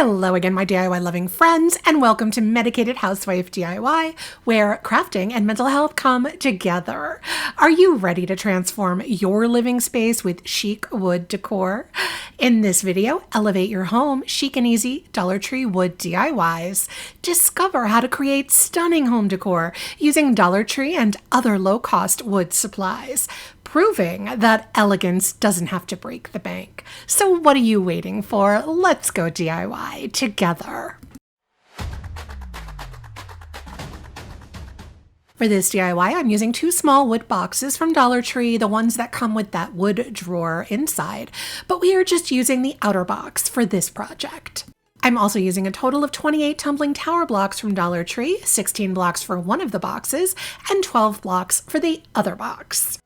Hello again, my DIY loving friends, and welcome to Medicated Housewife DIY, where crafting and mental health come together. Are you ready to transform your living space with chic wood decor? In this video, elevate your home, chic and easy Dollar Tree wood DIYs. Discover how to create stunning home decor using Dollar Tree and other low-cost wood supplies, proving that elegance doesn't have to break the bank. So what are you waiting for? Let's go DIY together. For this DIY, I'm using 2 small wood boxes from Dollar Tree, the ones that come with that wood drawer inside, but we are just using the outer box for this project. I'm also using a total of 28 tumbling tower blocks from Dollar Tree, 16 blocks for one of the boxes, and 12 blocks for the other box.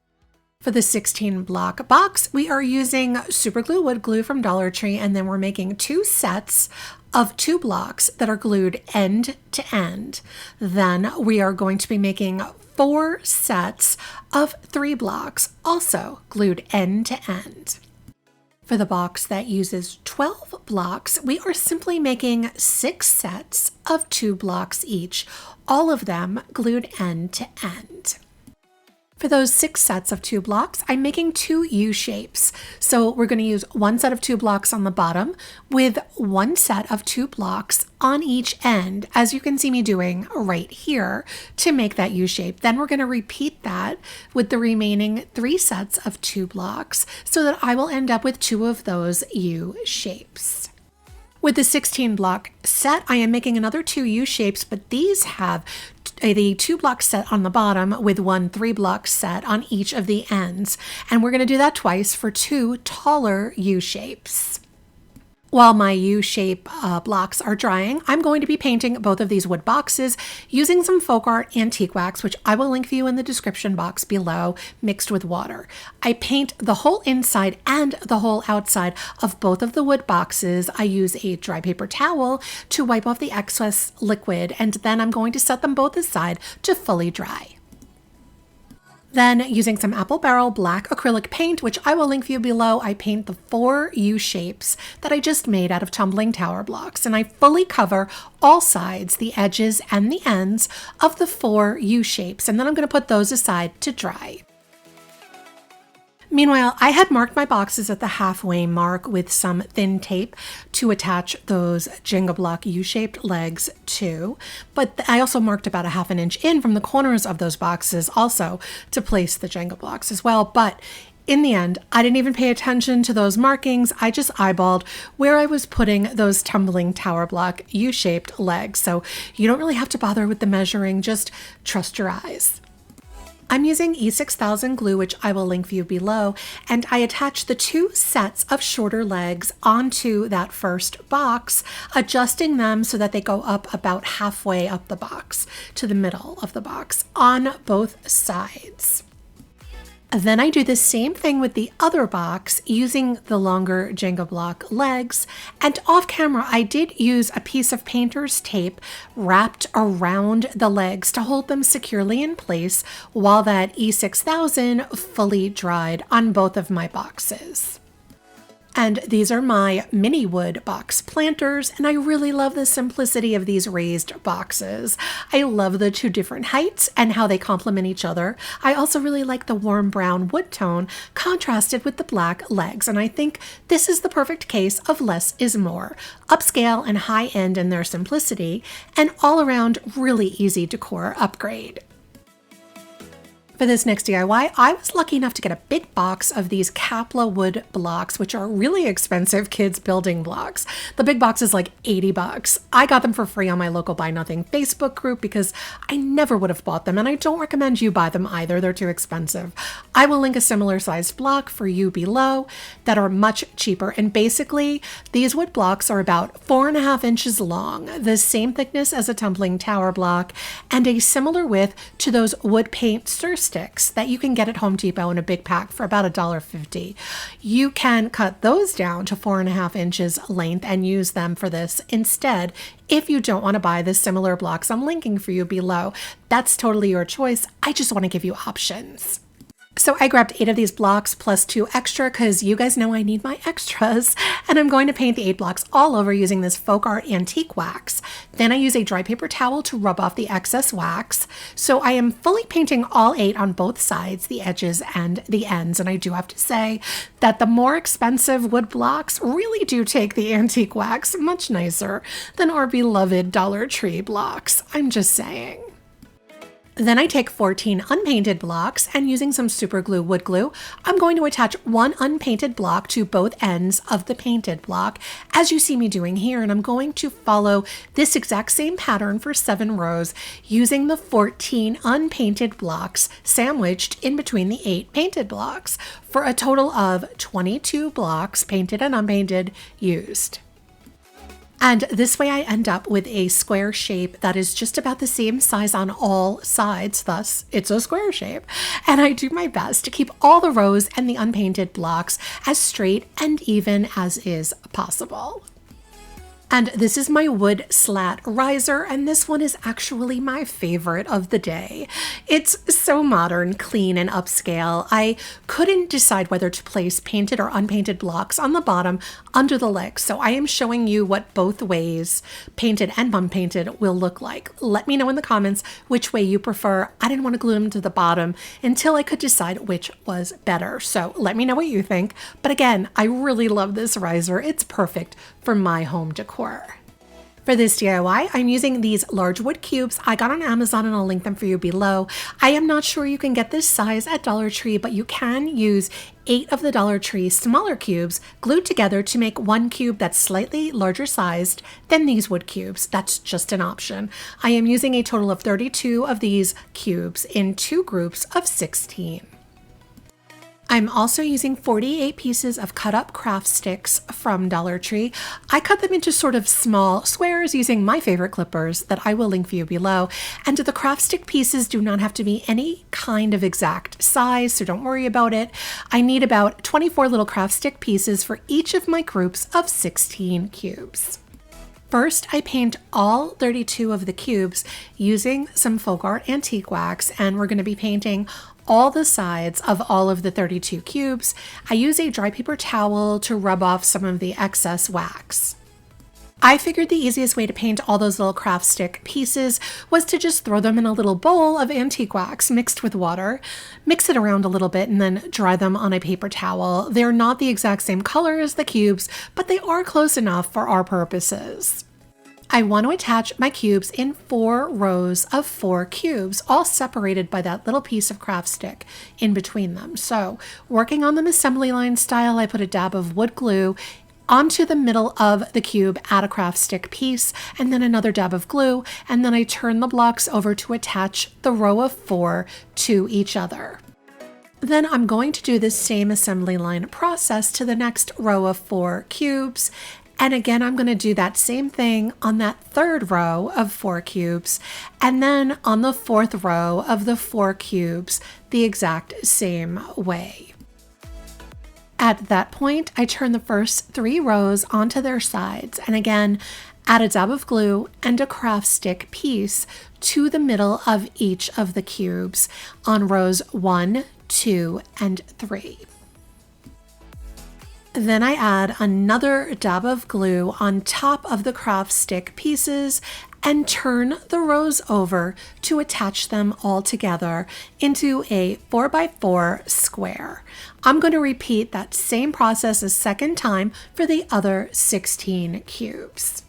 For the 16 block box, we are using super glue wood glue from Dollar Tree, and then we're making 2 sets of 2 blocks that are glued end to end. Then we are going to be making 4 sets of 3 blocks, also glued end to end. For the box that uses 12 blocks, we are simply making 6 sets of 2 blocks each, all of them glued end to end. For those 6 sets of 2 blocks, I'm making 2 U shapes. So we're going to use 1 set of 2 blocks on the bottom with 1 set of 2 blocks on each end, as you can see me doing right here, to make that U shape. Then we're going to repeat that with the remaining 3 sets of 2 blocks so that I will end up with 2 of those U shapes. With the 16 block set, I am making another 2 U shapes, but these have the 2 block set on the bottom with 1 3 block set on each of the ends. And we're going to do that twice for 2 taller U shapes. While my U-shape blocks are drying, I'm going to be painting both of these wood boxes using some folk art antique wax, which I will link for you in the description box below, mixed with water. I paint the whole inside and the whole outside of both of the wood boxes. I use a dry paper towel to wipe off the excess liquid, and then I'm going to set them both aside to fully dry. Then, using some apple barrel black acrylic paint, which I will link for you below, I paint the 4 U shapes that I just made out of tumbling tower blocks, and I fully cover all sides, the edges and the ends of the 4 U shapes, and then I'm going to put those aside to dry. Meanwhile, I had marked my boxes at the halfway mark with some thin tape to attach those Jenga block U-shaped legs to, but I also marked about a ½ an inch in from the corners of those boxes also to place the Jenga blocks as well. But in the end, I didn't even pay attention to those markings. I just eyeballed where I was putting those tumbling tower block U-shaped legs. So you don't really have to bother with the measuring, just trust your eyes. I'm using E6000 glue, which I will link for you below, and I attach the 2 sets of shorter legs onto that first box, adjusting them so that they go up about halfway up the box to the middle of the box on both sides. Then I do the same thing with the other box using the longer Jenga block legs, and off camera I did use a piece of painter's tape wrapped around the legs to hold them securely in place while that E6000 fully dried on both of my boxes. And these are my mini wood box planters, and I really love the simplicity of these raised boxes. I love the 2 different heights and how they complement each other. I also really like the warm brown wood tone contrasted with the black legs, and I think this is the perfect case of less is more. Upscale and high-end in their simplicity, and all around really easy decor upgrade. For this next DIY, I was lucky enough to get a big box of these Kapla wood blocks, which are really expensive kids building blocks. The big box is like 80 bucks. I got them for free on my local Buy Nothing Facebook group because I never would have bought them, and I don't recommend you buy them either. They're too expensive. I will link a similar sized block for you below that are much cheaper, and basically these wood blocks are about 4.5 inches long, the same thickness as a tumbling tower block, and a similar width to those wood paint stir sticks that you can get at Home Depot in a big pack for about $1.50. You can cut those down to 4.5 inches length and use them for this instead if you don't want to buy the similar blocks I'm linking for you below. That's totally your choice. I just want to give you options. So I grabbed 8 of these blocks plus 2 extra because you guys know I need my extras. And I'm going to paint the 8 blocks all over using this Folk Art Antique wax. Then I use a dry paper towel to rub off the excess wax. So I am fully painting all 8 on both sides, the edges and the ends. And I do have to say that the more expensive wood blocks really do take the antique wax much nicer than our beloved Dollar Tree blocks. I'm just saying. Then I take 14 unpainted blocks and using some super glue wood glue, I'm going to attach one unpainted block to both ends of the painted block as you see me doing here. And I'm going to follow this exact same pattern for 7 rows using the 14 unpainted blocks sandwiched in between the 8 painted blocks for a total of 22 blocks, painted and unpainted, used. And this way I end up with a square shape that is just about the same size on all sides, thus it's a square shape. And I do my best to keep all the rows and the unpainted blocks as straight and even as is possible. And this is my wood slat riser, and this one is actually my favorite of the day. It's so modern, clean, and upscale. I couldn't decide whether to place painted or unpainted blocks on the bottom under the legs, so I am showing you what both ways, painted and unpainted, will look like. Let me know in the comments which way you prefer. I didn't want to glue them to the bottom until I could decide which was better, so let me know what you think. But again, I really love this riser. It's perfect for my home decor. For this DIY, I'm using these large wood cubes I got on Amazon, and I'll link them for you below. I am not sure you can get this size at Dollar Tree, but you can use 8 of the Dollar Tree smaller cubes glued together to make one cube that's slightly larger sized than these wood cubes. That's just an option. I am using a total of 32 of these cubes in 2 groups of 16. I'm also using 48 pieces of cut up craft sticks from Dollar Tree. I cut them into sort of small squares using my favorite clippers that I will link for you below. And the craft stick pieces do not have to be any kind of exact size, so don't worry about it. I need about 24 little craft stick pieces for each of my groups of 16 cubes. First, I paint all 32 of the cubes using some Folk Art Antique wax, and we're going to be painting all the sides of all of the 32 cubes. I use a dry paper towel to rub off some of the excess wax. I figured the easiest way to paint all those little craft stick pieces was to just throw them in a little bowl of antique wax mixed with water, mix it around a little bit, and then dry them on a paper towel. They're not the exact same color as the cubes, but they are close enough for our purposes. I want to attach my cubes in 4 rows of 4 cubes, all separated by that little piece of craft stick in between them. So, working on them assembly line style, I put a dab of wood glue onto the middle of the cube, add a craft stick piece, and then another dab of glue, and then I turn the blocks over to attach the row of 4 to each other. Then I'm going to do this same assembly line process to the next row of 4 cubes. And again, I'm going to do that same thing on that 3rd row of 4 cubes, and then on the 4th row of the 4 cubes, the exact same way. At that point, I turn the first 3 rows onto their sides, and again, add a dab of glue and a craft stick piece to the middle of each of the cubes on rows 1, 2, and 3. Then I add another dab of glue on top of the craft stick pieces and turn the rows over to attach them all together into a 4x4 square. I'm going to repeat that same process a second time for the other 16 cubes.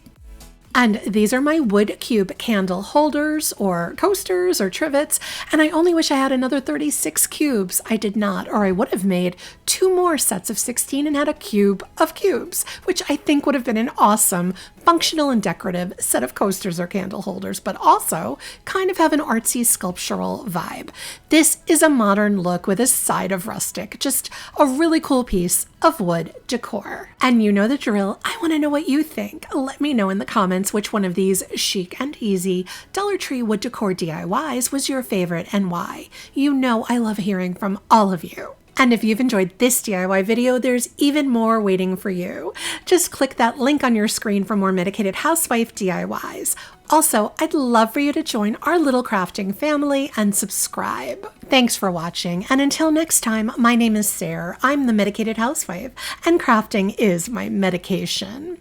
And these are my wood cube candle holders or coasters or trivets, and I only wish I had another 36 cubes. I did not, or I would have made 2 more sets of 16 and had a cube of cubes, which I think would have been an awesome, functional and decorative set of coasters or candle holders, but also kind of have an artsy sculptural vibe. This is a modern look with a side of rustic, just a really cool piece of wood decor. And you know the drill. I want to know what you think. Let me know in the comments which one of these chic and easy Dollar Tree wood decor DIYs was your favorite and why. You know I love hearing from all of you. And if you've enjoyed this DIY video, there's even more waiting for you. Just click that link on your screen for more Medicated Housewife DIYs. Also, I'd love for you to join our little crafting family and subscribe. Thanks for watching, and until next time, my name is Sarah. I'm the Medicated Housewife, and crafting is my medication.